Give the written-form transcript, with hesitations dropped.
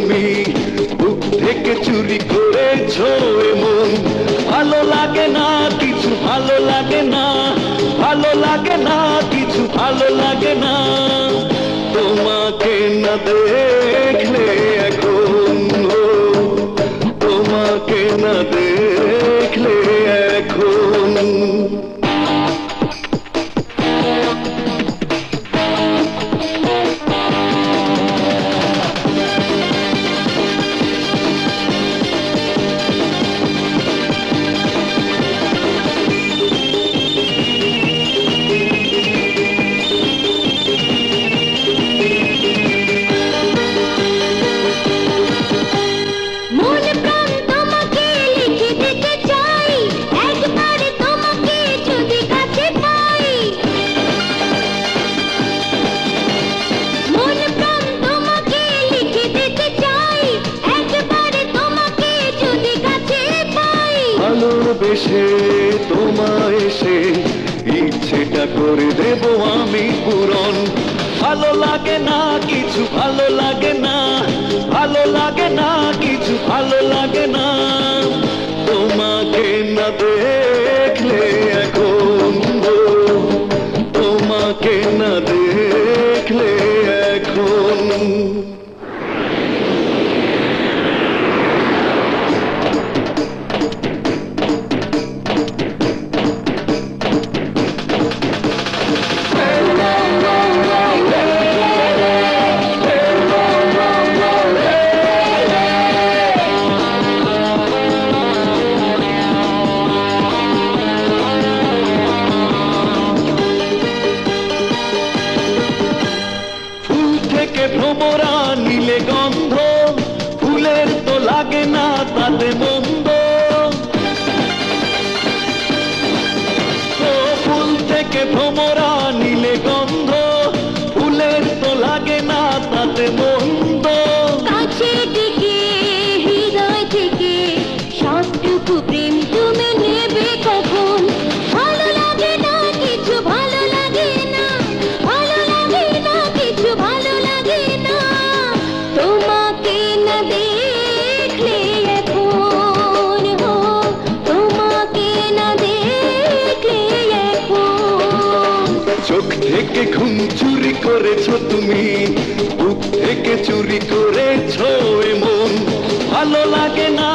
তুমি বুক থেকে চুরি করেছো এমন। ভালো লাগে না কিছু, ভালো লাগে না, ভালো লাগে না কিছু, ভালো লাগে না তোমাকে না দেখলে এখন, তোমাকে না দেখলে এখন। ভালোবেসে তোমায় এসে ইচ্ছেটা করে দেব আমি পূরণ। ভালো লাগে না কিছু, ভালো লাগে না, ভালো লাগে না কিছু, ভালো লাগে না তোমাকে না দেখলে এখন, তোমাকে না দেখলে এখন। ভ্রমরা নীলে গন্ধ, ফুলের তো লাগে না তাতে মন্দ। ফুল থেকে ভ্রমরা নীলে গন্ধ, ফুলের তো লাগে না তাতে মন্দ। কাছে ডেকে হৃদয় থেকে সবটুকু প্রেম তুমি নেবে কখন? ভালো লাগে না কিছু, ভালো লাগে না, ভালো লাগে না কিছু, ভালো লাগে না তোমাকে না দেখলে এখন, তোমাকে না দেখলে এখন। চোখ থেকে ঘুম চুরি করেছো তুমি, বুক থেকে চুরি করেছো এমন। ভালো লাগে না